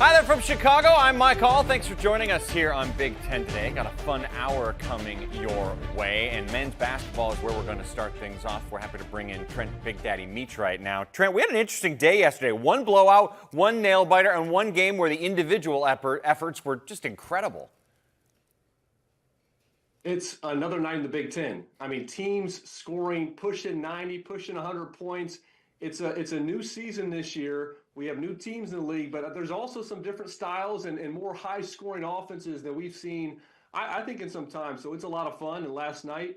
Hi there from Chicago. I'm Mike Hall. Thanks for joining us here on Big Ten today. Got a fun hour coming your way, and men's basketball is where we're going to start things off. We're happy to bring in Trent Big Daddy Meach right now. Trent, we had an interesting day yesterday. One blowout, one nail biter, and one game where the individual efforts were just incredible. It's another night in the Big Ten. I mean, teams scoring, pushing 90, pushing 100 points. It's a new season this year. We have new teams in the league, but there's also some different styles and more high-scoring offenses than we've seen, I think, in some time. So it's a lot of fun. And last night,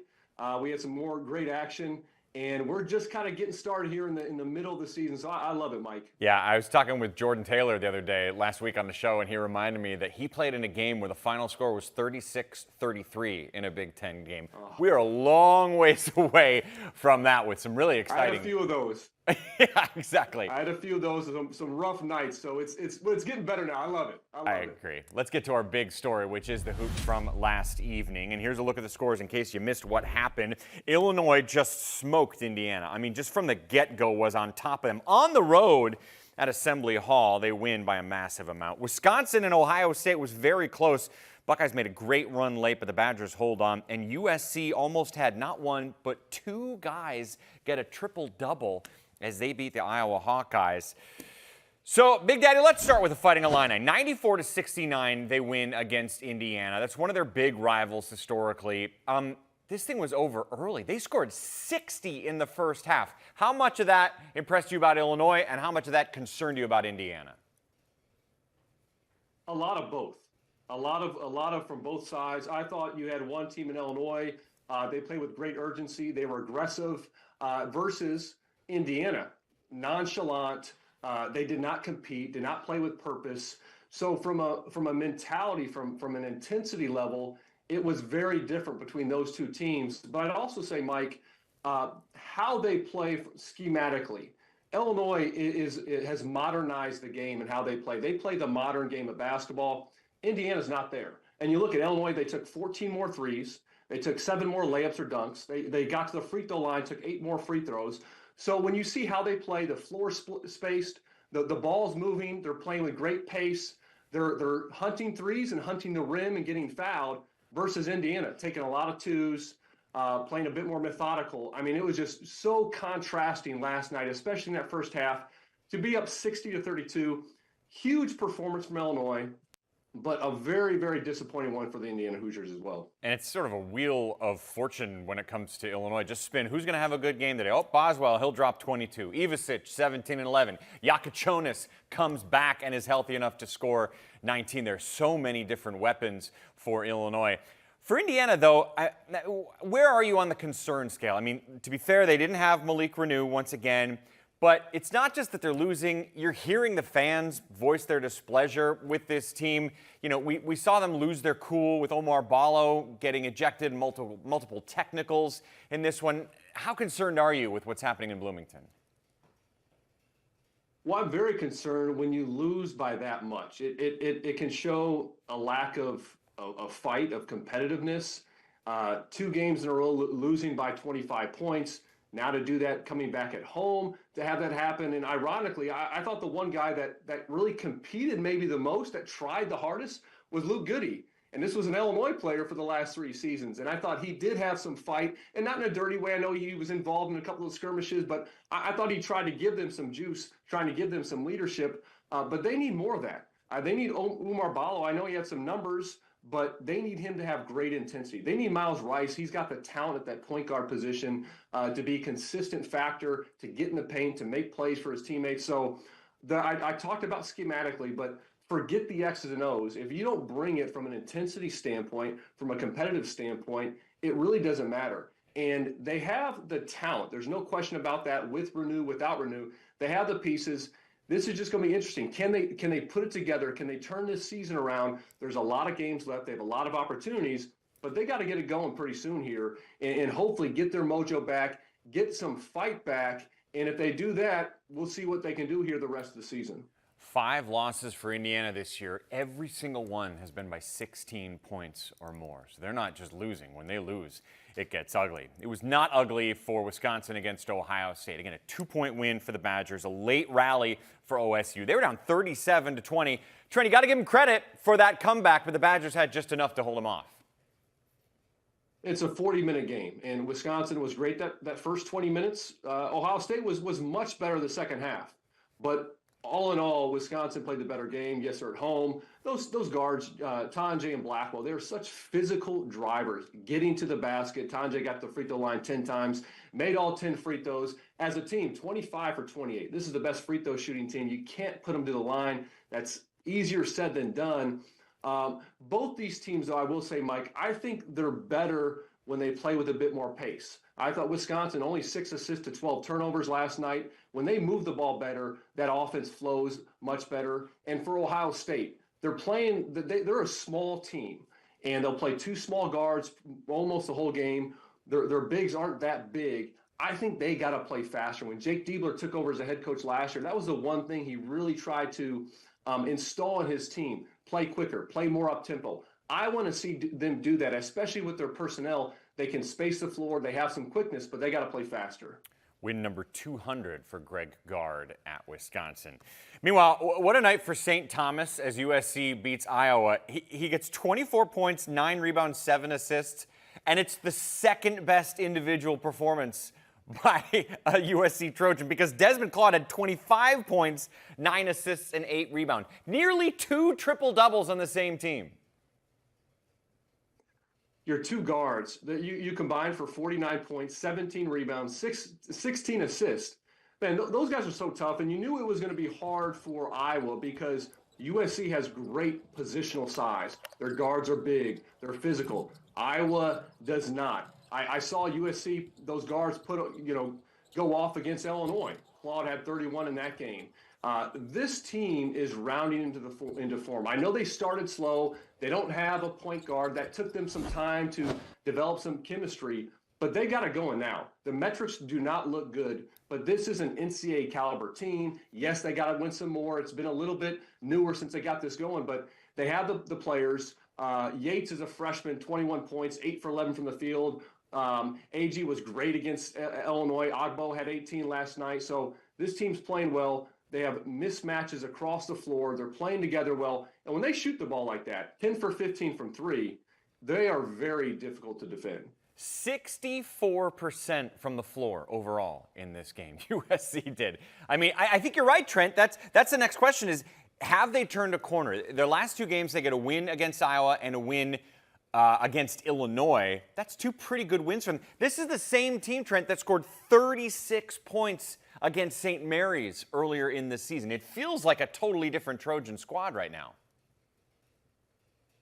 we had some more great action. And we're just kind of getting started here in the middle of the season. So I love it, Mike. Yeah, I was talking with Jordan Taylor the other day, last week on the show, and he reminded me that he played in a game where the final score was 36-33 in a Big Ten game. Oh. We are a long ways away from that with some really exciting. I had a few of those. Yeah, exactly. I had a few of those, some rough nights. So it's getting better now. I love it. I agree. Let's get to our big story, which is the hoops from last evening. And here's a look at the scores in case you missed what happened. Illinois just smoked Indiana. I mean, just from the get-go was on top of them. On the road at Assembly Hall, they win by a massive amount. Wisconsin and Ohio State was very close. Buckeyes made a great run late, but the Badgers hold on. And USC almost had not one, but two guys get a triple-double as they beat the Iowa Hawkeyes. So, Big Daddy, let's start with the Fighting Illini. 94-69, they win against Indiana. That's one of their big rivals historically. This thing was over early. They scored 60 in the first half. How much of that impressed you about Illinois, and how much of that concerned you about Indiana? A lot of both. A lot of from both sides. I thought you had one team in Illinois. They played with great urgency. They were aggressive versus Indiana, nonchalant. They did not compete, did not play with purpose. So from a mentality, from an intensity level, it was very different between those two teams. But I'd also say, Mike, how they play schematically. Illinois has modernized the game and how they play. They play the modern game of basketball. Indiana's not there. And you look at Illinois, they took 14 more threes. They took 7 more layups or dunks. They got to the free throw line, took 8 more free throws. So when you see how they play, the floor spaced, the ball's moving, they're playing with great pace. They're hunting threes and hunting the rim and getting fouled versus Indiana, taking a lot of twos, playing a bit more methodical. I mean, it was just so contrasting last night, especially in that first half, to be up 60-32. Huge performance from Illinois, but a very, very disappointing one for the Indiana Hoosiers as well. And it's sort of a wheel of fortune when it comes to Illinois. Just spin. Who's going to have a good game today? Oh, Boswell, he'll drop 22. Ivasic, 17 and 11. Yakachonis comes back and is healthy enough to score 19. There's so many different weapons for Illinois. For Indiana, though, where are you on the concern scale? I mean, to be fair, they didn't have Malik Renew once again. But it's not just that they're losing. You're hearing the fans voice their displeasure with this team. You know, we saw them lose their cool with Omar Ballo getting ejected in multiple technicals in this one. How concerned are you with what's happening in Bloomington? Well, I'm very concerned when you lose by that much. It can show a lack of fight, of competitiveness. 2 games in a row losing by 25 points. Now to do that coming back at home, to have that happen. And ironically, I thought the one guy that really competed maybe the most, that tried the hardest, was Luke Goody. And this was an Illinois player for the last 3 seasons. And I thought he did have some fight, and not in a dirty way. I know he was involved in a couple of skirmishes, but I thought he tried to give them some juice, trying to give them some leadership. But they need more of that. They need Umar Ballo. I know he had some numbers, but they need him to have great intensity. They need Miles Rice. He's got the talent at that point guard position to be a consistent factor, to get in the paint, to make plays for his teammates. So I talked about schematically, but forget the X's and O's. If you don't bring it from an intensity standpoint, from a competitive standpoint, it really doesn't matter. And they have the talent. There's no question about that, with Renew, without Renew. They have the pieces. This is just going to be interesting. Can they put it together? Can they turn this season around? There's a lot of games left. They have a lot of opportunities, but they got to get it going pretty soon here and hopefully get their mojo back, get some fight back. And if they do that, we'll see what they can do here the rest of the season. 5 losses for Indiana this year. Every single one has been by 16 points or more. So they're not just losing. When they lose, it gets ugly. It was not ugly for Wisconsin against Ohio State. Again, a 2-point win for the Badgers, a late rally for OSU. They were down 37-20. Trent, you got to give them credit for that comeback, but the Badgers had just enough to hold them off. It's a 40-minute game, and Wisconsin was great that first 20 minutes. Ohio State was much better the second half. But all in all, Wisconsin played the better game. Yes, they're at home. Those guards, Tanjay and Blackwell, they're such physical drivers. Getting to the basket, Tanjay got the free throw line 10 times, made all 10 free throws. As a team, 25 for 28. This is the best free throw shooting team. You can't put them to the line. That's easier said than done. Both these teams, though, I will say, Mike, I think they're better when they play with a bit more pace. I thought Wisconsin only 6 assists to 12 turnovers last night. When they move the ball better, that offense flows much better. And for Ohio State, they're a small team, and they'll play 2 small guards almost the whole game. Their bigs aren't that big. I think they got to play faster. When Jake Diebler took over as a head coach last year, that was the one thing he really tried to install in his team. Play quicker, play more up-tempo. I want to see them do that, especially with their personnel. They can space the floor. They have some quickness, but they got to play faster. Win number 200 for Greg Gard at Wisconsin. Meanwhile, what a night for St. Thomas as USC beats Iowa. He gets 24 points, 9 rebounds, 7 assists, and it's the second best individual performance by a USC Trojan because Desmond Claude had 25 points, 9 assists, and 8 rebounds. Nearly 2 triple-doubles on the same team. Your 2 guards, you combined for 49 points, 17 rebounds, 16 assists. Man, those guys are so tough, and you knew it was going to be hard for Iowa because USC has great positional size. Their guards are big. They're physical. Iowa does not. I saw USC, those guards go off against Illinois. Claude had 31 in that game. This team is rounding into form. I know they started slow. They don't have a point guard. That took them some time to develop some chemistry, but they got it going now. The metrics do not look good, but this is an NCAA caliber team. Yes, they got to win some more. It's been a little bit newer since they got this going, but they have the players. Yates is a freshman, 21 points, 8 for 11 from the field. AG was great against Illinois. Ogbo had 18 last night. So this team's playing well. They have mismatches across the floor. They're playing together well. And when they shoot the ball like that, 10 for 15 from 3, they are very difficult to defend. 64% from the floor overall in this game. USC did. I mean, I think you're right, Trent. That's the next question is, have they turned a corner? Their last 2 games, they get a win against Iowa and a win against Illinois. That's 2 pretty good wins for them. This is the same team, Trent, that scored 36 points against St. Mary's earlier in the season. It feels like a totally different Trojan squad right now.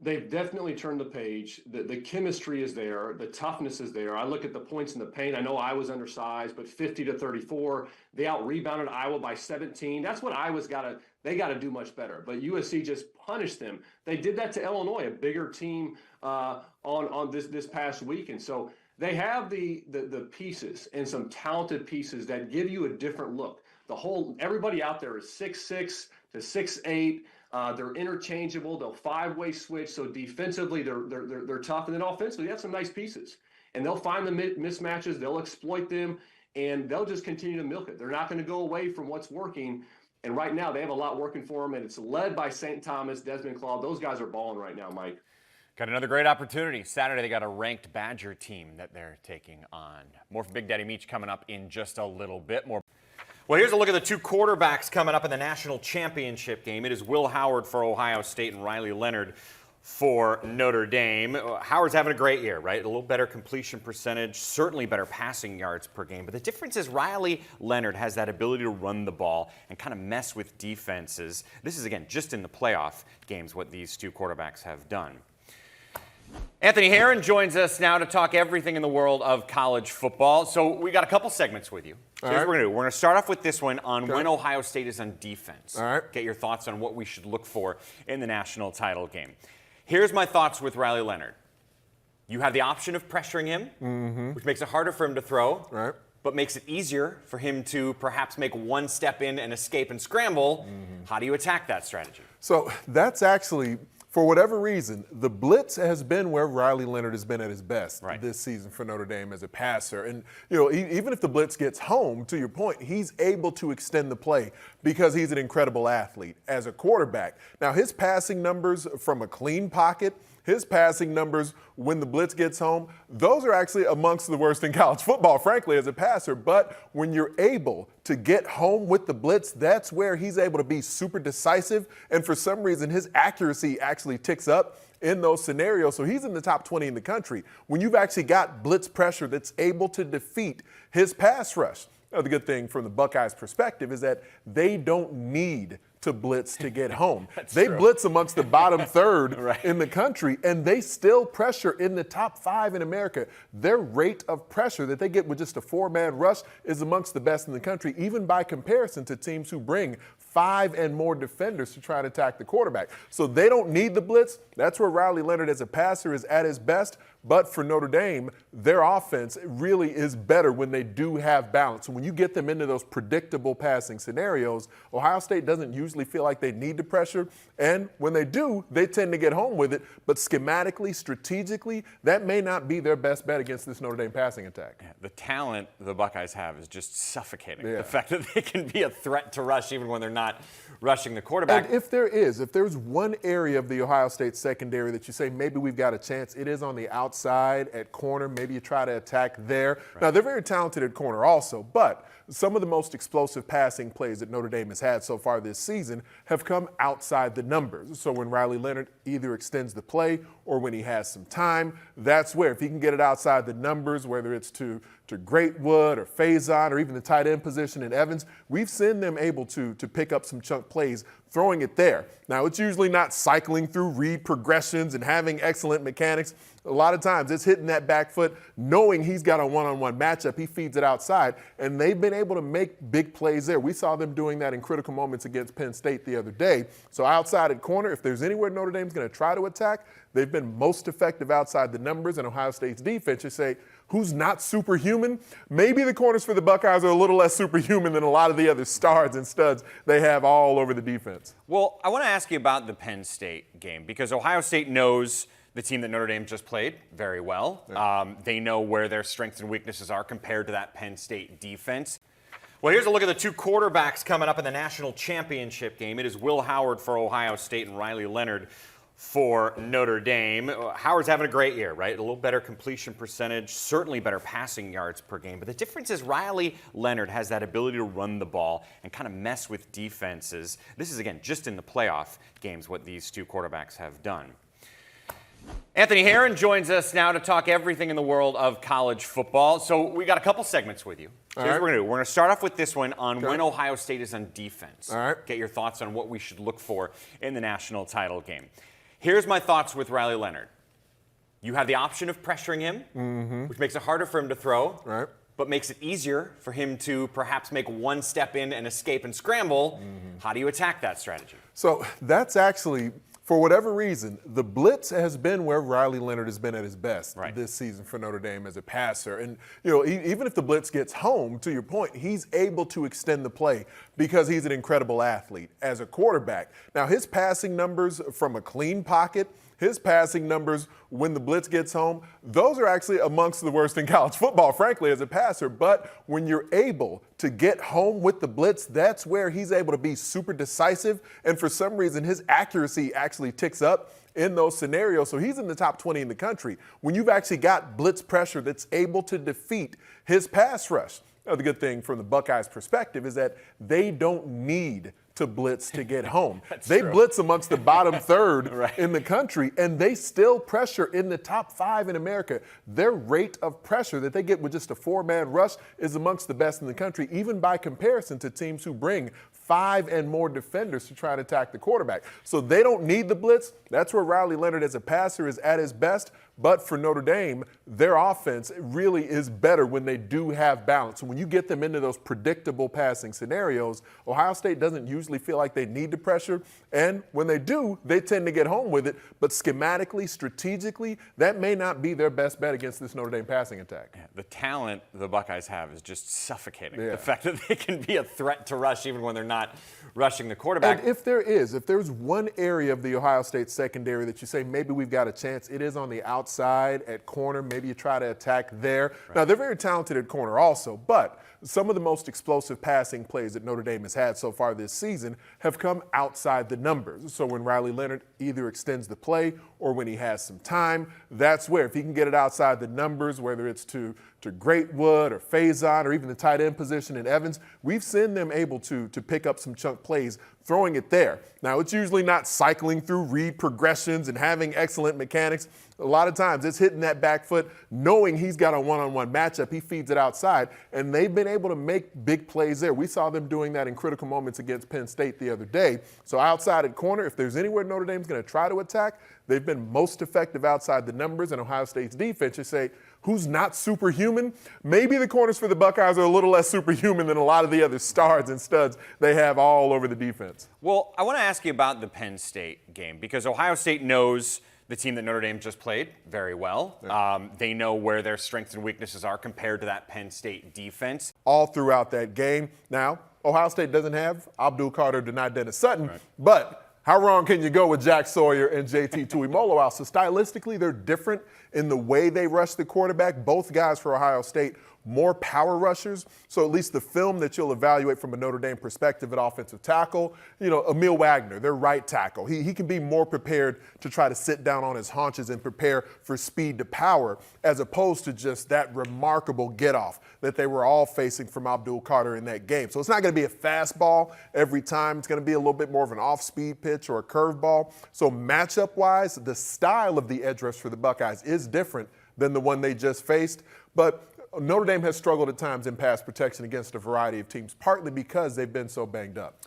They've definitely turned the page. The chemistry is there. The toughness is there. I look at the points in the paint. I know I was undersized, but 50-34. They out-rebounded Iowa by 17. That's what Iowa's they got to do much better. But USC just punished them. They did that to Illinois, a bigger team on this past week. And so they have the pieces and some talented pieces that give you a different look. Everybody out there is 6'6" to 6'8". They're interchangeable. They'll 5-way switch. So defensively, they're tough, and then offensively, they have some nice pieces. And they'll find the mismatches. They'll exploit them, and they'll just continue to milk it. They're not going to go away from what's working. And right now, they have a lot working for them, and it's led by St. Thomas, Desmond Claude. Those guys are balling right now, Mike. Got another great opportunity. Saturday, they got a ranked Badger team that they're taking on. More from Big Daddy Meach coming up in just a little bit more. Well, here's a look at the 2 quarterbacks coming up in the national championship game. It is Will Howard for Ohio State and Riley Leonard for Notre Dame. Howard's having a great year, right? A little better completion percentage, certainly better passing yards per game. But the difference is Riley Leonard has that ability to run the ball and kind of mess with defenses. This is, again, just in the playoff games what these 2 quarterbacks have done. Anthony Herron joins us now to talk everything in the world of college football. So we got a couple segments with you. So here's what we're going to do. We're going to start off with this one on when Ohio State is on defense. All right. Get your thoughts on what we should look for in the national title game. Here's my thoughts with Riley Leonard. You have the option of pressuring him, which makes it harder for him to throw, but makes it easier for him to perhaps make one step in and escape and scramble. How do you attack that strategy? So that's actually for whatever reason, the blitz has been where Riley Leonard has been at his best this season for Notre Dame as a passer. And, even if the blitz gets home, to your point, he's able to extend the play because he's an incredible athlete as a quarterback. Now, his passing numbers from a clean pocket, his passing numbers when the blitz gets home, those are actually amongst the worst in college football, frankly, as a passer. But when you're able to get home with the blitz, that's where he's able to be super decisive. And for some reason, his accuracy actually ticks up in those scenarios. So he's in the top 20 in the country. When you've actually got blitz pressure that's able to defeat his pass rush. Now, the good thing from the Buckeyes' perspective is that they don't need to blitz to get home. They blitz amongst the bottom third in the country, and they still pressure in the top 5 in America. Their rate of pressure that they get with just a 4-man rush is amongst the best in the country, even by comparison to teams who bring 5 and more defenders to try to attack the quarterback. So they don't need the blitz. That's where Riley Leonard as a passer is at his best. But for Notre Dame, their offense really is better when they do have balance. And when you get them into those predictable passing scenarios, Ohio State doesn't usually feel like they need to pressure. And when they do, they tend to get home with it. But schematically, strategically, that may not be their best bet against this Notre Dame passing attack. Yeah, the talent the Buckeyes have is just suffocating. The fact that they can be a threat to rush even when they're not rushing the quarterback. And if there's one area of the Ohio State secondary that you say maybe we've got a chance, it is on the outside at corner. Maybe you try to attack there. Now, they're very talented at corner also, but some of the most explosive passing plays that Notre Dame has had so far this season have come outside the numbers. So when Riley Leonard either extends the play or when he has some time, that's where, if he can get it outside the numbers, whether it's to Greatwood or Faison or even the tight end position in Evans, we've seen them able to pick up some chunk plays throwing it there. Now, it's usually not cycling through read progressions and having excellent mechanics. A lot of times it's hitting that back foot, knowing he's got a one-on-one matchup. He feeds it outside, and they've been able to make big plays there. We saw them doing that in critical moments against Penn State the other day. So outside at corner, if there's anywhere Notre Dame's going to try to attack, they've been most effective outside the numbers. And Ohio State's defense, you say, who's not superhuman? Maybe the corners for the Buckeyes are a little less superhuman than a lot of the other stars and studs they have all over the defense. Well, I want to ask you about the Penn State game because Ohio State knows the team that Notre Dame just played very well. They know where their strengths and weaknesses are compared to that Penn State defense. Well, here's a look at the two quarterbacks coming up in the national championship game. It is Will Howard for Ohio State and Riley Leonard for Notre Dame. Howard's having a great year, right? A little better completion percentage, certainly better passing yards per game. But the difference is Riley Leonard has that ability to run the ball and kind of mess with defenses. This is, again, just in the playoff games what these two quarterbacks have done. Anthony Herron joins us now to talk everything in the world of college football. So we got a couple segments with you. So here's what we're going to do. We're going to start off with this one on when Ohio State is on defense. All right. Get your thoughts on what we should look for in the national title game. Here's my thoughts with Riley Leonard. You have the option of pressuring him, which makes it harder for him to throw, but makes it easier for him to perhaps make one step in and escape and scramble. How do you attack that strategy? So that's actually, for whatever reason, the blitz has been where Riley Leonard has been at his best this season for Notre Dame as a passer. And, even if the blitz gets home, to your point, he's able to extend the play because he's an incredible athlete as a quarterback. Now, his passing numbers from a clean pocket, his passing numbers when the blitz gets home, those are actually amongst the worst in college football, frankly, as a passer. But when you're able to get home with the blitz, that's where he's able to be super decisive. And for some reason, his accuracy actually ticks up in those scenarios. So he's in the top 20 in the country. When you've actually got blitz pressure that's able to defeat his pass rush. Now, the good thing from the Buckeyes' perspective is that they don't need to blitz to get home. They blitz amongst the bottom third in the country, and they still pressure in the top 5 in America. Their rate of pressure that they get with just a 4-man rush is amongst the best in the country, even by comparison to teams who bring 5 and more defenders to try to attack the quarterback. So they don't need the blitz. That's where Riley Leonard as a passer is at his best. But for Notre Dame, their offense really is better when they do have balance. So when you get them into those predictable passing scenarios, Ohio State doesn't usually feel like they need the pressure. And when they do, they tend to get home with it. But schematically, strategically, that may not be their best bet against this Notre Dame passing attack. Yeah, the talent the Buckeyes have is just suffocating. Yeah. The fact that they can be a threat to rush even when they're not rushing the quarterback. And if there's one area of the Ohio State secondary that you say maybe we've got a chance, it is on the outside at corner. Maybe you try to attack there. Right. Now, they're very talented at corner also, but some of the most explosive passing plays that Notre Dame has had so far this season have come outside the numbers. So when Riley Leonard either extends the play or when he has some time, that's where, if he can get it outside the numbers, whether it's to Greatwood or Faison or even the tight end position in Evans, we've seen them able to pick up some chunk plays throwing it there. Now, it's usually not cycling through read progressions and having excellent mechanics. A lot of times it's hitting that back foot, knowing he's got a one-on-one matchup. He feeds it outside, and they've been able to make big plays there. We saw them doing that in critical moments against Penn State the other day. So outside at corner, if there's anywhere Notre Dame's going to try to attack, they've been most effective outside the numbers. And Ohio State's defense, you say, who's not superhuman? Maybe the corners for the Buckeyes are a little less superhuman than a lot of the other stars and studs they have all over the defense. Well, I want to ask you about the Penn State game because Ohio State knows the team that Notre Dame just played very well. Yeah. They know where their strengths and weaknesses are compared to that Penn State defense. All throughout that game. Now, Ohio State doesn't have Abdul Carter, Denai Dennis Sutton, right. But how wrong can you go with Jack Sawyer and JT Tuimoloau? So stylistically, they're different in the way they rush the quarterback. Both guys for Ohio State, more power rushers. So at least the film that you'll evaluate from a Notre Dame perspective at offensive tackle, Emil Wagner, their right tackle, he can be more prepared to try to sit down on his haunches and prepare for speed to power, as opposed to just that remarkable get-off that they were all facing from Abdul Carter in that game. So it's not going to be a fastball every time. It's going to be a little bit more of an off-speed pitch or a curveball. So matchup-wise, the style of the edge rush for the Buckeyes is different than the one they just faced. But Notre Dame has struggled at times in pass protection against a variety of teams, partly because they've been so banged up.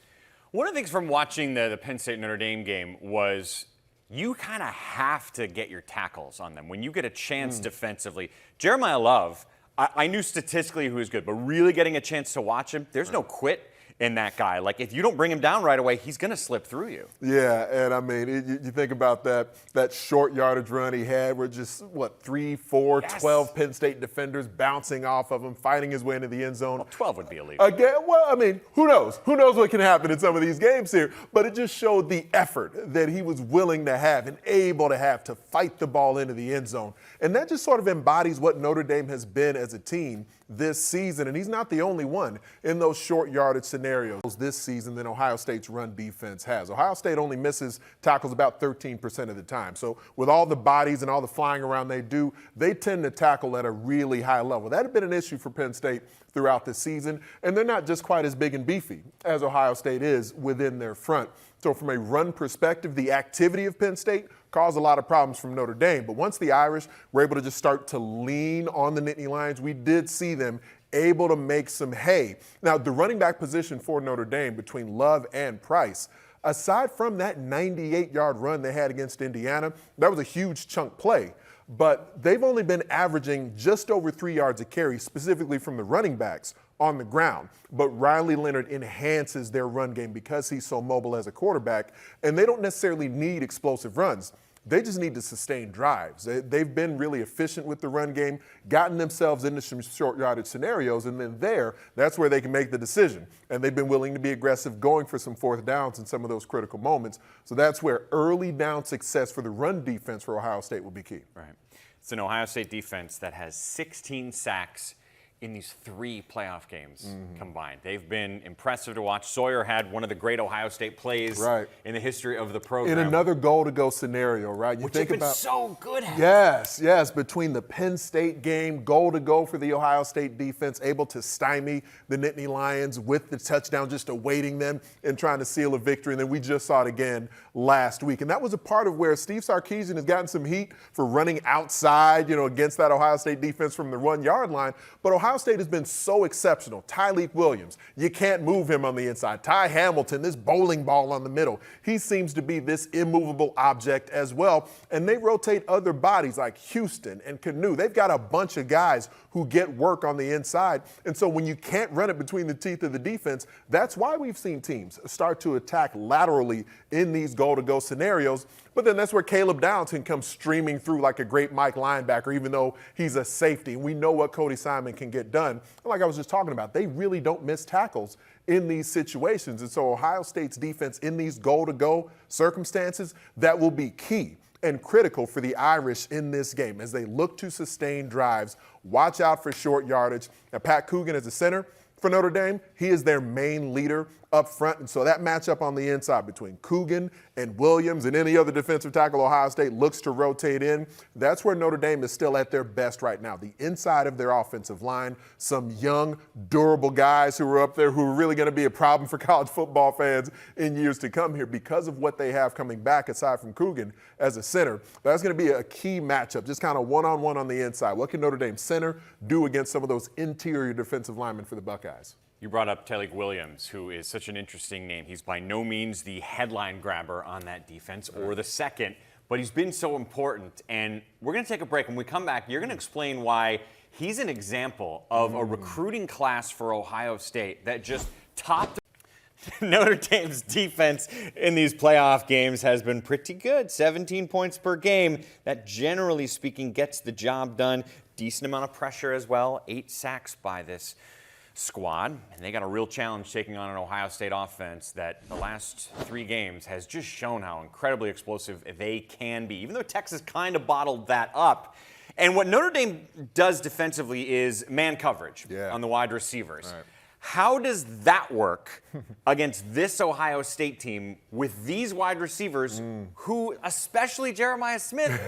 One of the things from watching the Penn State-Notre Dame game was you kind of have to get your tackles on them when you get a chance defensively. Jeremiah Love, I knew statistically who was good, but really getting a chance to watch him, there's no quit in that guy. Like, if you don't bring him down right away, he's going to slip through you. Yeah, and I mean, you think about that short yardage run he had where just, 3, 4, yes. 12 Penn State defenders bouncing off of him, fighting his way into the end zone. Well, 12 would be elite. Again, well, I mean, who knows? Who knows what can happen in some of these games here? But it just showed the effort that he was willing to have and able to have to fight the ball into the end zone. And that just sort of embodies what Notre Dame has been as a team this season, and he's not the only one in those short yardage scenarios this season than Ohio State's run defense has. Ohio State only misses tackles about 13% of the time. So with all the bodies and all the flying around they do, they tend to tackle at a really high level. That had been an issue for Penn State throughout the season, and they're not just quite as big and beefy as Ohio State is within their front. So from a run perspective, the activity of Penn State caused a lot of problems from Notre Dame. But once the Irish were able to just start to lean on the Nittany Lions, we did see them able to make some hay. Now, the running back position for Notre Dame between Love and Price, aside from that 98-yard run they had against Indiana, that was a huge chunk play. But they've only been averaging just over 3 yards a carry, specifically from the running backs on the ground. But Riley Leonard enhances their run game because he's so mobile as a quarterback, and they don't necessarily need explosive runs. They just need to sustain drives. They've been really efficient with the run game, gotten themselves into some short yardage scenarios, and then that's where they can make the decision. And they've been willing to be aggressive, going for some fourth downs in some of those critical moments. So that's where early down success for the run defense for Ohio State will be key. Right. It's an Ohio State defense that has 16 sacks in these 3 playoff games combined. They've been impressive to watch. Sawyer had one of the great Ohio State plays in the history of the program. In another goal-to-go scenario, right? Which they've been so good at. Yes. Between the Penn State game, goal-to-go for the Ohio State defense, able to stymie the Nittany Lions with the touchdown, just awaiting them and trying to seal a victory. And then we just saw it again last week. And that was a part of where Steve Sarkisian has gotten some heat for running outside, against that Ohio State defense from the 1-yard line. But Ohio Ohio State has been so exceptional. Tyleik Williams, you can't move him on the inside. Ty Hamilton, this bowling ball on the middle. He seems to be this immovable object as well. And they rotate other bodies like Houston and Canoe. They've got a bunch of guys who get work on the inside. And so when you can't run it between the teeth of the defense, that's why we've seen teams start to attack laterally in these goal-to-go scenarios. But then that's where Caleb Downs can come streaming through like a great Mike linebacker, even though he's a safety. And we know what Cody Simon can get done. And like I was just talking about, they really don't miss tackles in these situations. And so Ohio State's defense in these goal-to-go circumstances, that will be key and critical for the Irish in this game as they look to sustain drives. Watch out for short yardage. Now, Pat Coogan is a center for Notre Dame. He is their main leader up front. And so that matchup on the inside between Coogan and Williams and any other defensive tackle Ohio State looks to rotate in, that's where Notre Dame is still at their best right now. The inside of their offensive line, some young, durable guys who are up there who are really going to be a problem for college football fans in years to come here because of what they have coming back aside from Coogan as a center. That's going to be a key matchup, just kind of one-on-one on the inside. What can Notre Dame center do against some of those interior defensive linemen for the Buckeyes? You brought up Tyleik Williams, who is such an interesting name. He's by no means the headline grabber on that defense or the second, but he's been so important. And we're going to take a break. When we come back, you're going to explain why he's an example of a recruiting class for Ohio State that just topped. Notre Dame's defense in these playoff games has been pretty good. 17 points per game. That, generally speaking, gets the job done. Decent amount of pressure as well. 8 sacks by this squad, and they got a real challenge taking on an Ohio State offense that the last 3 games has just shown how incredibly explosive they can be, even though Texas kind of bottled that up. And what Notre Dame does defensively is man coverage on the wide receivers. Right. How does that work against this Ohio State team with these wide receivers who, especially Jeremiah Smith,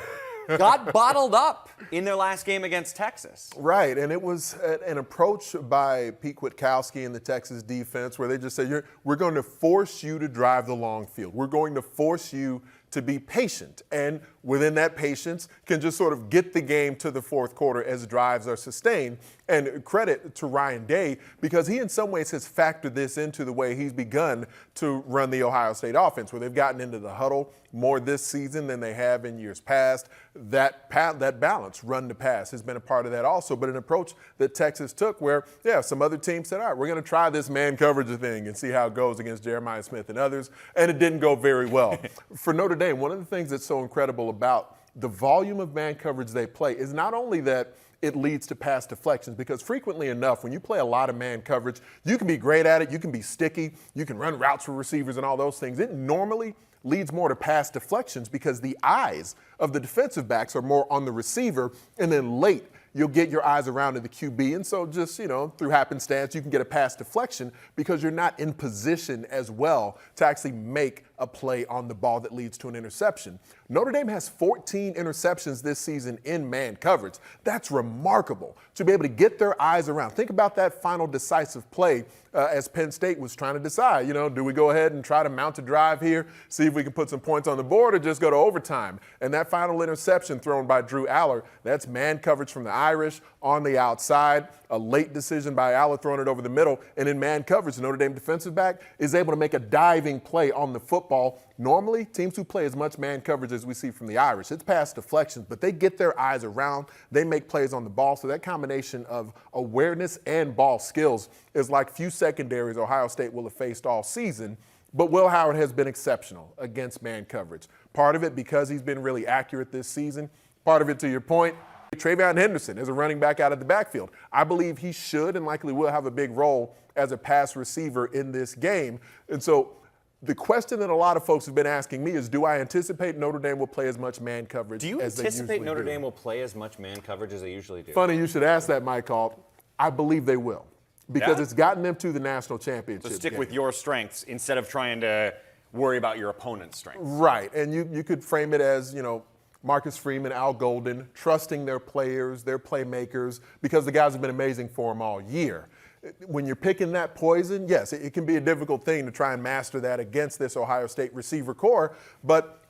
got bottled up in their last game against Texas? Right, and it was an approach by Pete Kwiatkowski and the Texas defense where they just said, we're going to force you to drive the long field. We're going to force you to be patient, and within that patience can just sort of get the game to the fourth quarter as drives are sustained. And credit to Ryan Day, because he in some ways has factored this into the way he's begun to run the Ohio State offense, where they've gotten into the huddle more this season than they have in years past. That balance, run to pass, has been a part of that also, but an approach that Texas took where, some other teams said, all right, we're going to try this man coverage thing and see how it goes against Jeremiah Smith and others, and it didn't go very well. For Notre Dame, one of the things that's so incredible about the volume of man coverage they play is not only that it leads to pass deflections, because frequently enough, when you play a lot of man coverage, you can be great at it, you can be sticky, you can run routes for receivers and all those things. It normally leads more to pass deflections because the eyes of the defensive backs are more on the receiver, and then late you'll get your eyes around to the QB. And so just, through happenstance, you can get a pass deflection because you're not in position as well to actually make a play on the ball that leads to an interception. Notre Dame has 14 interceptions this season in man coverage. That's remarkable to be able to get their eyes around. Think about that final decisive play as Penn State was trying to decide, do we go ahead and try to mount a drive here, see if we can put some points on the board, or just go to overtime? And that final interception thrown by Drew Aller, that's man coverage from the Irish on the outside, a late decision by Aller throwing it over the middle, and in man coverage, the Notre Dame defensive back is able to make a diving play on the football. Normally, teams who play as much man coverage as we see from the Irish, it's past deflections, but they get their eyes around, they make plays on the ball, so that combination of awareness and ball skills is like few secondaries Ohio State will have faced all season. But Will Howard has been exceptional against man coverage. Part of it because he's been really accurate this season. Part of it, to your point, Travion Henderson is a running back out of the backfield. I believe he should and likely will have a big role as a pass receiver in this game. And so the question that a lot of folks have been asking me is, do I anticipate Notre Dame will play as much man coverage as they usually do? Do you anticipate Notre Dame will play as much man coverage as they usually do? Funny you should ask that, Mike Alt. I believe they will, because it's gotten them to the national championship. So stick game. with your strengths instead of trying to worry about your opponent's strengths. Right, and you could frame it as, Marcus Freeman, Al Golden, trusting their players, their playmakers, because the guys have been amazing for them all year. When you're picking that poison, yes, it can be a difficult thing to try and master that against this Ohio State receiver core, but,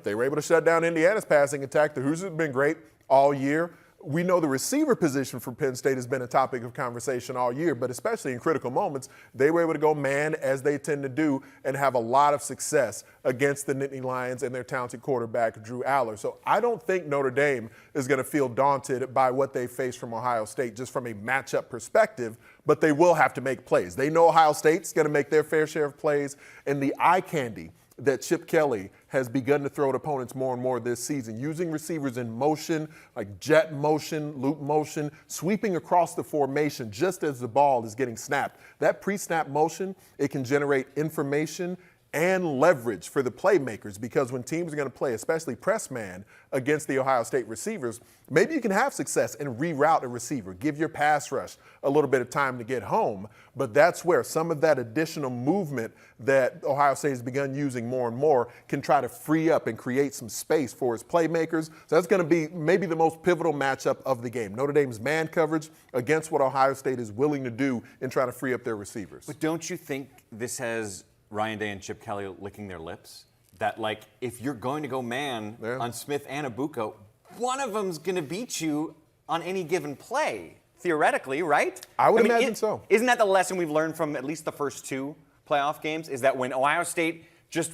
they were able to shut down Indiana's passing attack. The Hoosiers have been great all year. we know the receiver position for Penn State has been a topic of conversation all year, but especially in critical moments, they were able to go man as they tend to do and have a lot of success against the Nittany Lions and their talented quarterback, Drew Aller. So I don't think Notre Dame is going to feel daunted by what they face from Ohio State just from a matchup perspective, but they will have to make plays. They know Ohio State's going to make their fair share of plays, and the eye candy that Chip Kelly has begun to throw at opponents more and more this season, using receivers in motion, like jet motion, loop motion, sweeping across the formation just as the ball is getting snapped. That pre-snap motion, it can generate information and leverage for the playmakers, because when teams are going to play, especially press man, against the Ohio State receivers, maybe you can have success and reroute a receiver, give your pass rush a little bit of time to get home. But that's where some of that additional movement that Ohio State has begun using more and more can try to free up and create some space for its playmakers. So that's going to be maybe the most pivotal matchup of the game. Notre Dame's man coverage against what Ohio State is willing to do in trying to free up their receivers. But don't you think this has Ryan Day and Chip Kelly licking their lips? That, like, if you're going to go man on Smith and Abuko, one of them's going to beat you on any given play, theoretically, right? I would imagine so. Isn't that the lesson we've learned from at least the first two playoff games? Is that when Ohio State just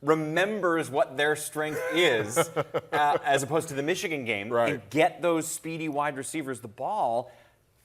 remembers what their strength is, as opposed to the Michigan game, and get those speedy wide receivers the ball,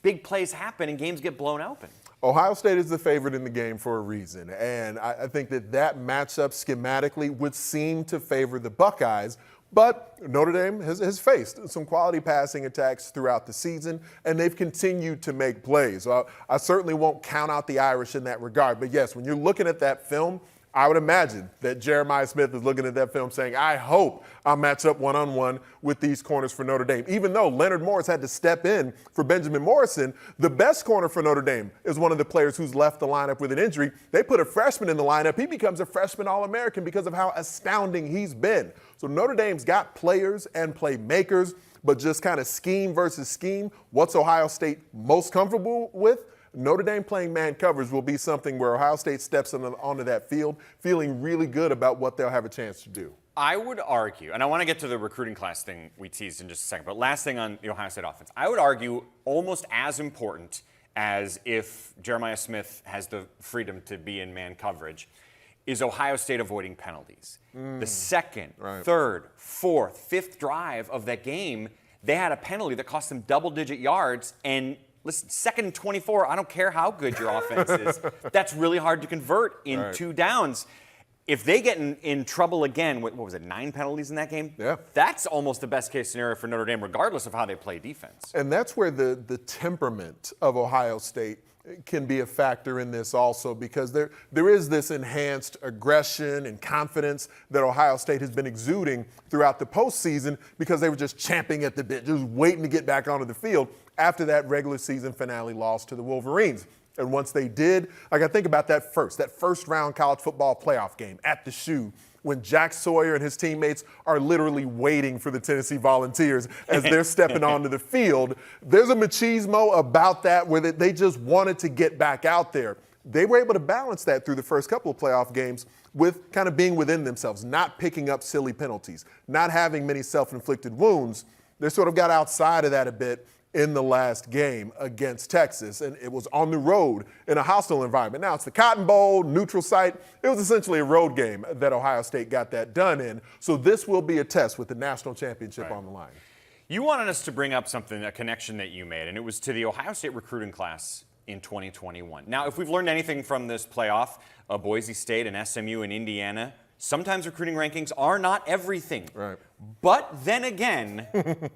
big plays happen and games get blown open. Ohio State is the favorite in the game for a reason, and I think that matchup schematically would seem to favor the Buckeyes, but Notre Dame has faced some quality passing attacks throughout the season, and they've continued to make plays. So I certainly won't count out the Irish in that regard, but yes, when you're looking at that film, I would imagine that Jeremiah Smith is looking at that film saying, I hope I'll match up one-on-one with these corners for Notre Dame. Even though Leonard Morris had to step in for Benjamin Morrison, the best corner for Notre Dame is one of the players who's left the lineup with an injury. They put a freshman in the lineup. He becomes a freshman All-American because of how astounding he's been. So Notre Dame's got players and playmakers, but just kind of scheme versus scheme, what's Ohio State most comfortable with? Notre Dame playing man coverage will be something where Ohio State steps onto that field feeling really good about what they'll have a chance to do. I would argue, and I want to get to the recruiting class thing we teased in just a second, but last thing on the Ohio State offense, I would argue almost as important as if Jeremiah Smith has the freedom to be in man coverage is Ohio State avoiding penalties. The second, third, fourth, fifth drive of that game, they had a penalty that cost them double-digit yards, and listen, 2nd and 24, I don't care how good your offense is. That's really hard to convert in 2 downs. If they get in trouble again, what was it, 9 penalties in that game? Yeah. That's almost the best case scenario for Notre Dame, regardless of how they play defense. And that's where the temperament of Ohio State can be a factor in this also, because there is this enhanced aggression and confidence that Ohio State has been exuding throughout the postseason because they were just champing at the bit, just waiting to get back onto the field after that regular season finale loss to the Wolverines. And once they did, like I think about that first round college football playoff game at the Shoe, when Jack Sawyer and his teammates are literally waiting for the Tennessee Volunteers as they're stepping onto the field. There's a machismo about that where they just wanted to get back out there. They were able to balance that through the first couple of playoff games with kind of being within themselves, not picking up silly penalties, not having many self-inflicted wounds. They sort of got outside of that a bit in the last game against Texas, and it was on the road in a hostile environment. Now it's the Cotton Bowl, neutral site. It was essentially a road game that Ohio State got that done in. So this will be a test with the national championship on the line. You wanted us to bring up something, a connection that you made, and it was to the Ohio State recruiting class in 2021. Now, if we've learned anything from this playoff, Boise State and SMU and Indiana, sometimes recruiting rankings are not everything. Right. But then again,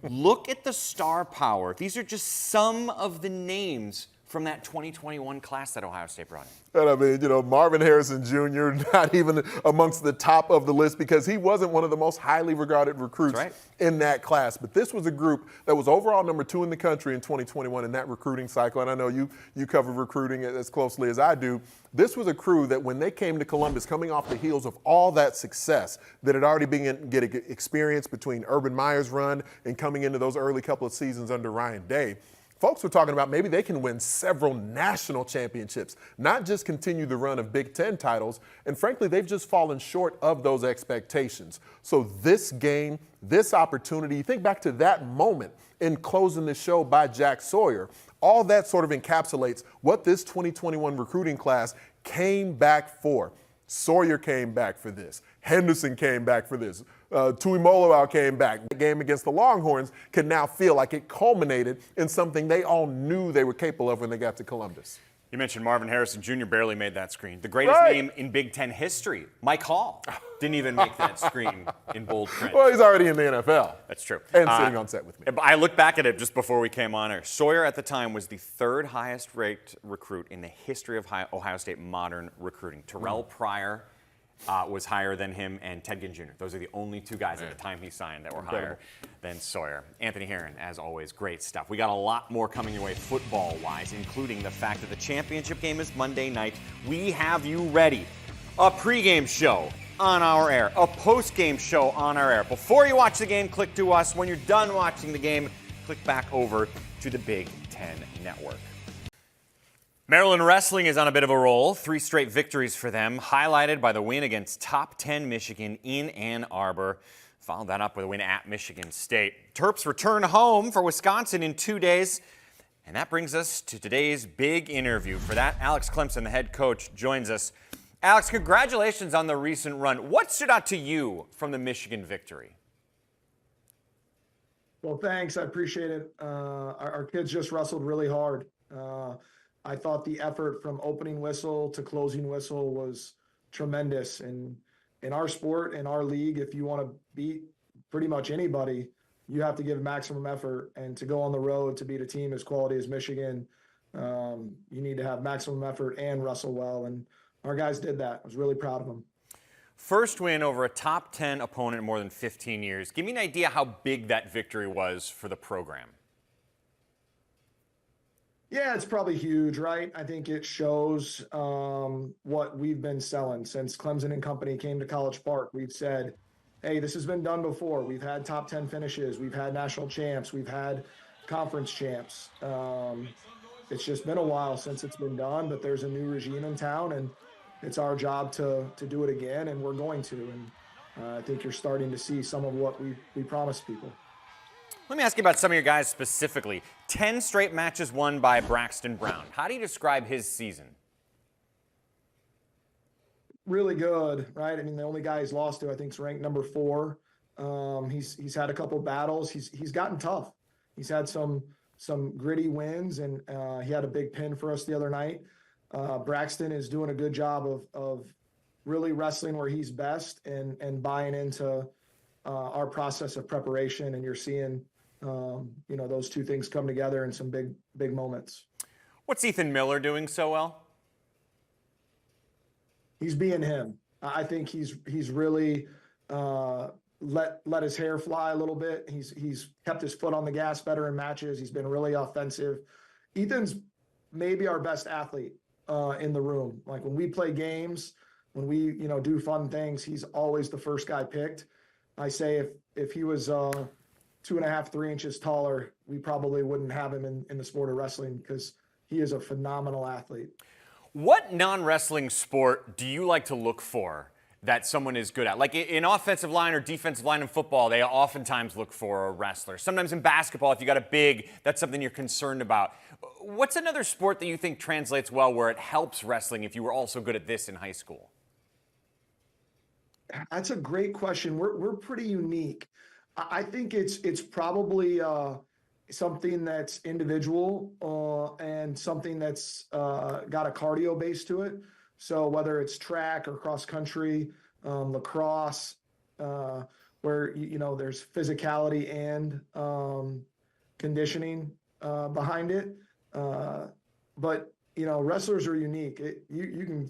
look at the star power. These are just some of the names from that 2021 class that Ohio State brought in. And I mean, Marvin Harrison Jr., not even amongst the top of the list because he wasn't one of the most highly regarded recruits in that class. But this was a group that was overall number 2 in the country in 2021 in that recruiting cycle. And I know you cover recruiting as closely as I do. This was a crew that when they came to Columbus, coming off the heels of all that success that had already been getting experience between Urban Meyer's run and coming into those early couple of seasons under Ryan Day, folks were talking about maybe they can win several national championships, not just continue the run of Big Ten titles. And frankly, they've just fallen short of those expectations. So this game, this opportunity, you think back to that moment in closing the show by Jack Sawyer, all that sort of encapsulates what this 2021 recruiting class came back for. Sawyer came back for this. Henderson came back for this. Tuimoloau came back. The game against the Longhorns can now feel like it culminated in something they all knew they were capable of when they got to Columbus. You mentioned Marvin Harrison Jr. barely made that screen. The greatest name in Big Ten history, Mike Hall, didn't even make that screen in bold print. Well, he's already in the NFL. That's true. And sitting on set with me. I looked back at it just before we came on air. Sawyer at the time was the third highest ranked recruit in the history of Ohio State modern recruiting. Terrell Pryor was higher than him, and Ted Ginn Jr. Those are the only two guys at the time he signed that were higher than Sawyer. Anthony Herron, as always, great stuff. We got a lot more coming your way football-wise, including the fact that the championship game is Monday night. We have you ready. A pregame show on our air, a postgame show on our air. Before you watch the game, click to us. When you're done watching the game, click back over to the Big Ten Network. Maryland wrestling is on a bit of a roll. 3 straight victories for them, highlighted by the win against top 10 Michigan in Ann Arbor. Followed that up with a win at Michigan State. Terps return home for Wisconsin in 2 days. And that brings us to today's big interview. For that, Alex Clemsen, the head coach, joins us. Alex, congratulations on the recent run. What stood out to you from the Michigan victory? Well, thanks. I appreciate it. Our kids just wrestled really hard. I thought the effort from opening whistle to closing whistle was tremendous. And in our sport, in our league, if you want to beat pretty much anybody, you have to give maximum effort. And to go on the road to beat a team as quality as Michigan, you need to have maximum effort and wrestle well. And our guys did that. I was really proud of them. First win over a top 10 opponent in more than 15 years. Give me an idea how big that victory was for the program. Yeah, it's probably huge, right? I think it shows what we've been selling since Clemsen and company came to College Park. We've said, hey, this has been done before. We've had top 10 finishes. We've had national champs. We've had conference champs. It's just been a while since it's been done, but there's a new regime in town, and it's our job to do it again, and we're going to. And I think you're starting to see some of what we promised people. Let me ask you about some of your guys specifically. 10 straight matches won by Braxton Brown. How do you describe his season? Really good, right? I mean, the only guy he's lost to, I think, is ranked number 4. He's had a couple battles. He's gotten tough. He's had some gritty wins, and he had a big pin for us the other night. Braxton is doing a good job of really wrestling where he's best and buying into our process of preparation, and you're seeing those two things come together in some big moments. What's Ethan Miller doing so well? He's being him. I think he's really let his hair fly a little bit. He's kept his foot on the gas better in matches. He's been really offensive. Ethan's maybe our best athlete in the room. Like when we play games, when we do fun things, he's always the first guy picked. I say if he was 2.5, 3 inches taller, we probably wouldn't have him in the sport of wrestling because he is a phenomenal athlete. What non-wrestling sport do you like to look for that someone is good at? Like in offensive line or defensive line in football, they oftentimes look for a wrestler. Sometimes in basketball, if you got a big, that's something you're concerned about. What's another sport that you think translates well where it helps wrestling if you were also good at this in high school? That's a great question. We're pretty unique. I think it's probably something that's individual and something that's got a cardio base to it. So whether it's track or cross country, lacrosse, where there's physicality and conditioning behind it. But wrestlers are unique. You can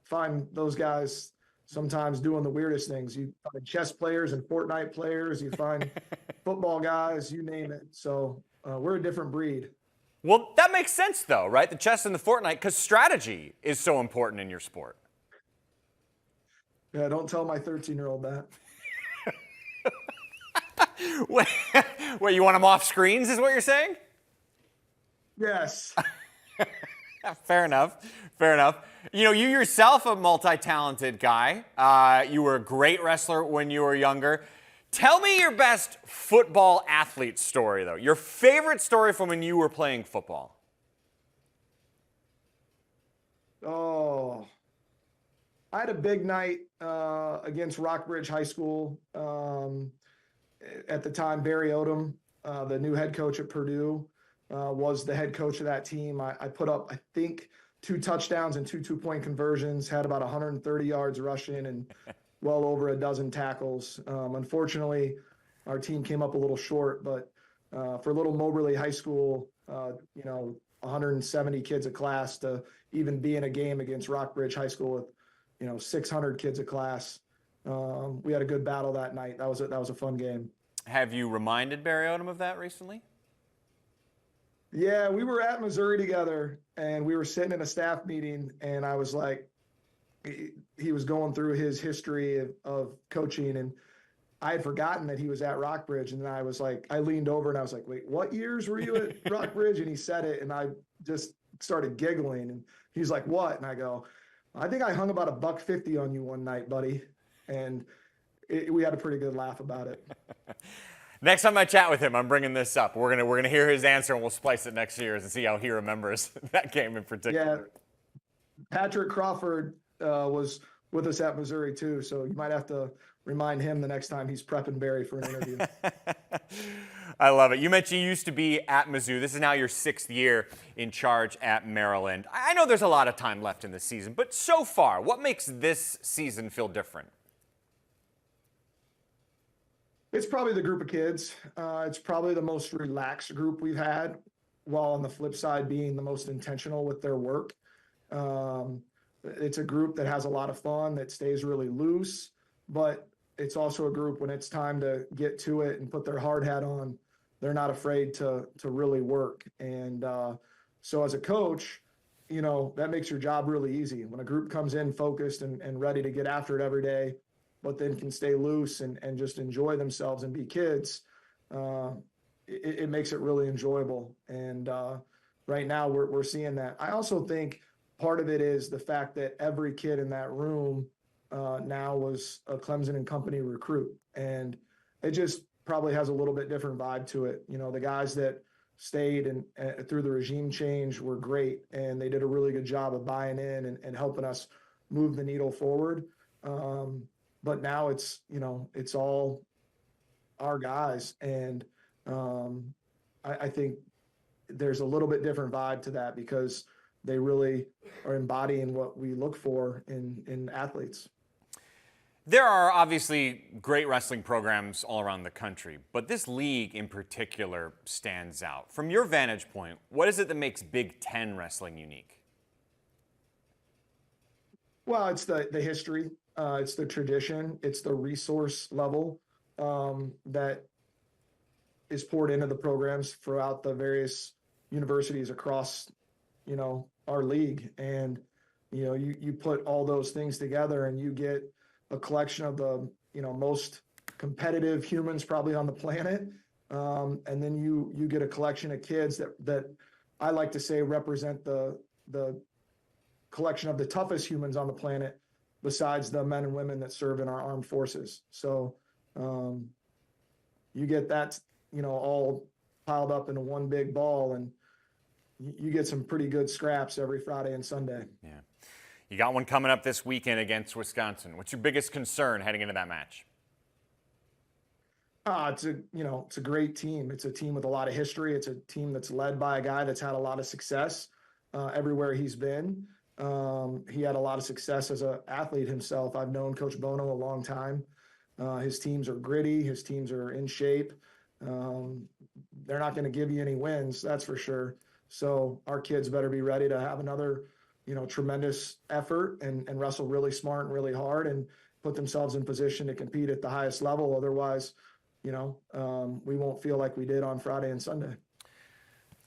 find those guys sometimes doing the weirdest things. You find chess players and Fortnite players. You find football guys, you name it. So we're a different breed. Well, that makes sense, though, right? The chess and the Fortnite, because strategy is so important in your sport. Yeah, don't tell my 13-year-old that. Wait, you want him off screens, is what you're saying? Yes. Fair enough. Fair enough. You know, you yourself a multi-talented guy. You were a great wrestler when you were younger. Tell me your best football athlete story, though. Your favorite story from when you were playing football. Oh, I had a big night against Rockbridge High School. At the time, Barry Odom, the new head coach at Purdue, was the head coach of that team. I put up, I think, 2 touchdowns and 2 2-point conversions, had about 130 yards rushing and well over a dozen tackles. Unfortunately, our team came up a little short, but for little Moberly High School, 170 kids a class to even be in a game against Rockbridge High School with, 600 kids a class. We had a good battle that night. That was a fun game. Have you reminded Barry Odom of that recently? Yeah, we were at Missouri together, and we were sitting in a staff meeting, and I was like, he was going through his history of coaching, and I had forgotten that he was at Rockbridge, and then I leaned over and I was like, wait, what years were you at Rockbridge? And he said it, and I just started giggling, and he's like, what? And I go, I think I hung about $150 on you one night, buddy. And we had a pretty good laugh about it. Next time I chat with him, I'm bringing this up. We're gonna hear his answer, and we'll splice it next year and see how he remembers that game in particular. Yeah, Patrick Crawford was with us at Missouri too, so you might have to remind him the next time he's prepping Barry for an interview. I love it. You mentioned you used to be at Mizzou. This is now your 6th year in charge at Maryland. I know there's a lot of time left in the season, but so far, what makes this season feel different? It's probably the group of kids. It's probably the most relaxed group we've had, while on the flip side being the most intentional with their work. It's a group that has a lot of fun, that stays really loose, but it's also a group when it's time to get to it and put their hard hat on, they're not afraid to really work. And so as a coach, that makes your job really easy. When a group comes in focused and ready to get after it every day, but then can stay loose and just enjoy themselves and be kids, it makes it really enjoyable. And right now we're seeing that. I also think part of it is the fact that every kid in that room now was a Clemsen and Company recruit. And it just probably has a little bit different vibe to it. The guys that stayed and through the regime change were great, and they did a really good job of buying in and helping us move the needle forward. But now it's all our guys. And I think there's a little bit different vibe to that because they really are embodying what we look for in athletes. There are obviously great wrestling programs all around the country, but this league in particular stands out. From your vantage point, what is it that makes Big Ten wrestling unique? Well, it's the history, it's the tradition, it's the resource level that is poured into the programs throughout the various universities across, our league. And, you put all those things together and you get a collection of the, most competitive humans probably on the planet. And then you get a collection of kids that I like to say represent the collection of the toughest humans on the planet, besides the men and women that serve in our armed forces. So you get that, all piled up into one big ball, and you get some pretty good scraps every Friday and Sunday. Yeah. You got one coming up this weekend against Wisconsin. What's your biggest concern heading into that match? It's a great team. It's a team with a lot of history. It's a team that's led by a guy that's had a lot of success everywhere he's been. He had a lot of success as an athlete himself. I've known Coach Bono a long time. His teams are gritty. His teams are in shape. They're not going to give you any wins, that's for sure. So our kids better be ready to have another, tremendous effort and wrestle really smart and really hard and put themselves in position to compete at the highest level. Otherwise, we won't feel like we did on Friday and Sunday.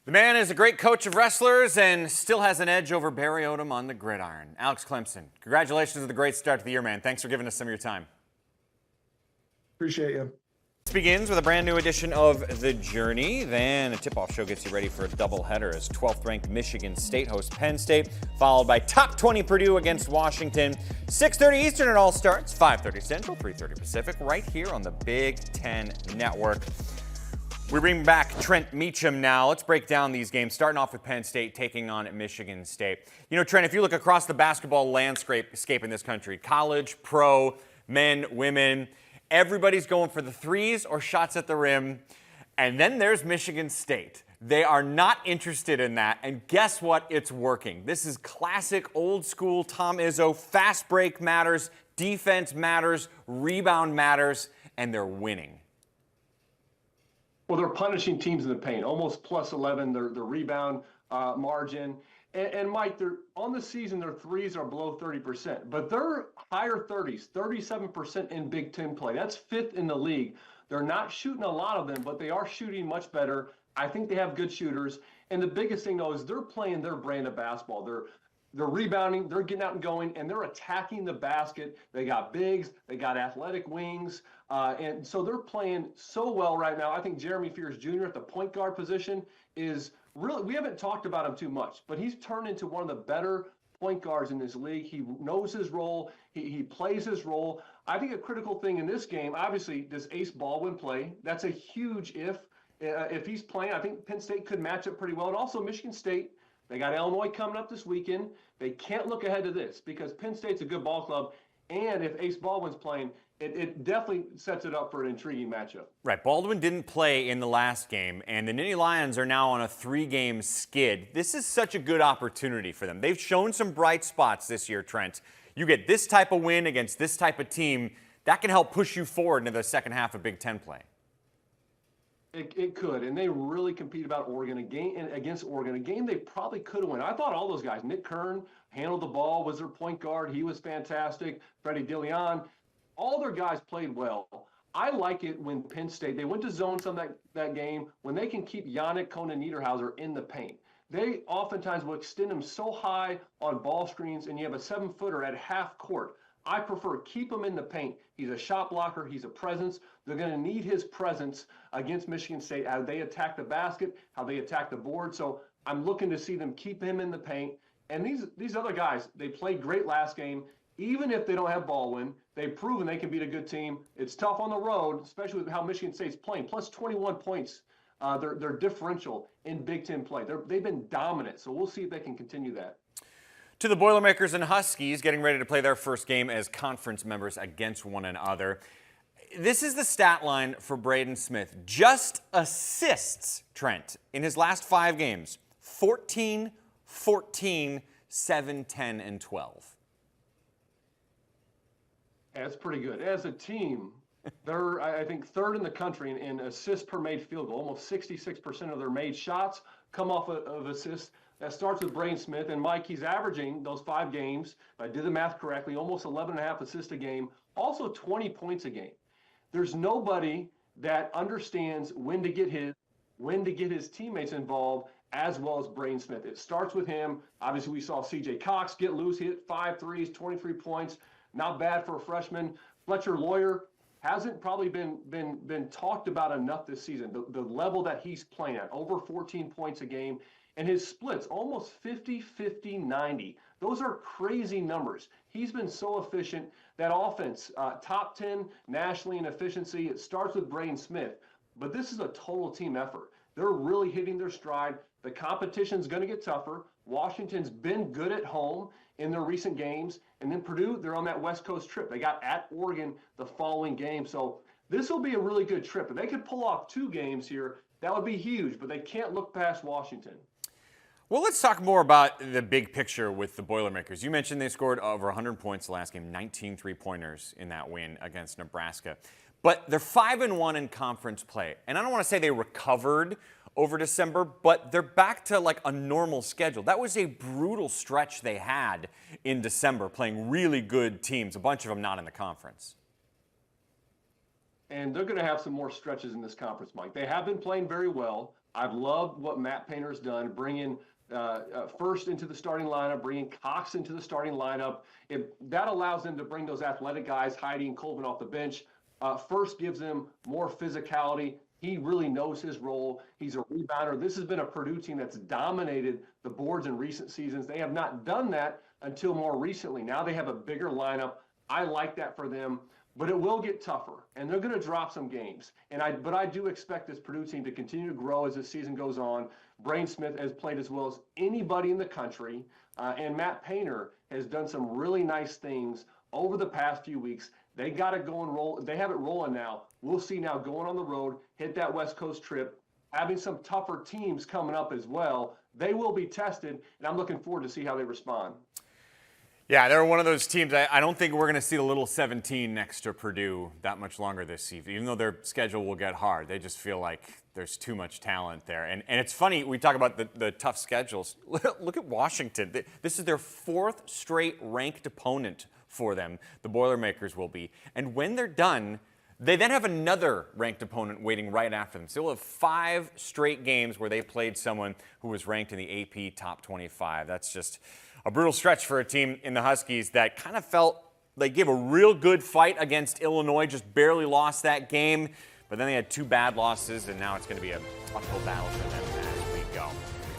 The man is a great coach of wrestlers and still has an edge over Barry Odom on the gridiron. Alex Clemsen, congratulations on the great start to the year, man. Thanks for giving us some of your time. Appreciate you. This begins with a brand new edition of The Journey. Then a tip-off show gets you ready for a doubleheader as 12th-ranked Michigan State hosts Penn State, followed by top 20 Purdue against Washington. 6:30 Eastern it all starts, 5:30 Central, 3:30 Pacific, right here on the Big Ten Network. We bring back Trent Meacham now. Let's break down these games, starting off with Penn State taking on Michigan State. You know, Trent, if you look across the basketball landscape in this country, college, pro, men, women, everybody's going for the threes or shots at the rim. And then there's Michigan State. They are not interested in that. And guess what? It's working. This is classic old school Tom Izzo. Fast break matters, defense matters, rebound matters, and they're winning. Well, they're punishing teams in the paint, almost plus 11, their rebound margin. And Mike, they're on the season, their threes are below 30%, but they're higher 30s, 37% in Big Ten play. That's fifth in the league. They're not shooting a lot of them, but they are shooting much better. I think they have good shooters. And the biggest thing, though, is they're playing their brand of basketball. They're rebounding, they're getting out and going, and they're attacking the basket. They got bigs, they got athletic wings, and so they're playing so well right now. I think Jeremy Fears Jr. at the point guard position is really, we haven't talked about him too much, but he's turned into one of the better point guards in this league. He knows his role. He plays his role. I think a critical thing in this game, obviously, does Ace Baldwin play? That's a huge if. If he's playing, I think Penn State could match up pretty well. And also Michigan State, they got Illinois coming up this weekend. They can't look ahead to this because Penn State's a good ball club. And if Ace Baldwin's playing, it definitely sets it up for an intriguing matchup. Right. Baldwin didn't play in the last game, and the Nittany Lions are now on a 3-game skid. This is such a good opportunity for them. They've shown some bright spots this year, Trent. You get this type of win against this type of team, that can help push you forward into the second half of Big Ten play. It could, and they really compete against Oregon, a game they probably could have won. I thought all those guys, Nick Kern handled the ball, was their point guard. He was fantastic. Freddie Dilion, all their guys played well. I like it when Penn State, they went to zone some that game, when they can keep Yannick Konan-Niederhauser in the paint. They oftentimes will extend him so high on ball screens, and you have a 7-footer at half court. I prefer keep him in the paint. He's a shot blocker. He's a presence. They're going to need his presence against Michigan State, how they attack the basket, how they attack the board. So I'm looking to see them keep him in the paint. And these other guys, they played great last game. Even if they don't have Baldwin, they've proven they can beat a good team. It's tough on the road, especially with how Michigan State's playing. Plus 21 points. They're differential in Big Ten play. They've been dominant. So we'll see if they can continue that. To the Boilermakers and Huskies, getting ready to play their first game as conference members against one another. This is the stat line for Braden Smith. Just assists, Trent, in his last 5 games. 14, 14, 7, 10, and 12. That's pretty good. As a team, they're, I think, third in the country in assists per made field goal. Almost 66% of their made shots come off of assists. That starts with Braden Smith. And, Mike, he's averaging those 5 games, if I did the math correctly, almost 11.5 assists a game, also 20 points a game. There's nobody that understands when to get his teammates involved as well as Braden Smith. It starts with him. Obviously, we saw C.J. Cox get loose. He hit 5 threes, 23 points. Not bad for a freshman. Fletcher Lawyer hasn't probably been talked about enough this season. The level that he's playing at, over 14 points a game. And his splits, almost 50, 50, 90. Those are crazy numbers. He's been so efficient. That offense, top 10 nationally in efficiency. It starts with Braden Smith. But this is a total team effort. They're really hitting their stride. The competition's going to get tougher. Washington's been good at home in their recent games. And then Purdue, they're on that West Coast trip. They got at Oregon the following game. So this will be a really good trip. If they could pull off 2 games here, that would be huge. But they can't look past Washington. Well, let's talk more about the big picture with the Boilermakers. You mentioned they scored over 100 points the last game, 19 3-pointers in that win against Nebraska. But they're 5-1 in conference play. And I don't want to say they recovered over December, but they're back to like a normal schedule. That was a brutal stretch they had in December, playing really good teams, a bunch of them not in the conference. And they're going to have some more stretches in this conference, Mike. They have been playing very well. I've loved what Matt Painter's done, bringing First into the starting lineup, bringing Cox into the starting lineup. That allows them to bring those athletic guys, Heidi and Colvin, off the bench. First gives them more physicality. He really knows his role. He's a rebounder. This has been a Purdue team that's dominated the boards in recent seasons. They have not done that until more recently. Now they have a bigger lineup. I like that for them, but it will get tougher, and they're going to drop some games. But I do expect this Purdue team to continue to grow as the season goes on. Brain Smith has played as well as anybody in the country, and Matt Painter has done some really nice things over the past few weeks. They got it going, roll. They have it rolling now. We'll see now going on the road, hit that West Coast trip, having some tougher teams coming up as well. They will be tested, and I'm looking forward to see how they respond. Yeah, they're one of those teams. I don't think we're going to see the little 17 next to Purdue that much longer this season, even though their schedule will get hard. They just feel like there's too much talent there. And it's funny, we talk about the tough schedules. Look at Washington. This is their 4th straight ranked opponent for them, the Boilermakers will be. And when they're done, they then have another ranked opponent waiting right after them. So they'll have 5 straight games where they played someone who was ranked in the AP Top 25. That's just a brutal stretch for a team in the Huskies that kind of felt they gave a real good fight against Illinois, just barely lost that game. But then they had 2 bad losses, and now it's going to be a uphill battle for them as we go.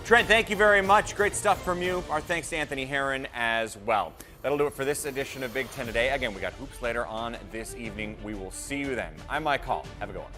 Trent, thank you very much. Great stuff from you. Our thanks to Anthony Herron as well. That'll do it for this edition of Big Ten Today. Again, we got hoops later on this evening. We will see you then. I'm Mike Hall. Have a good one.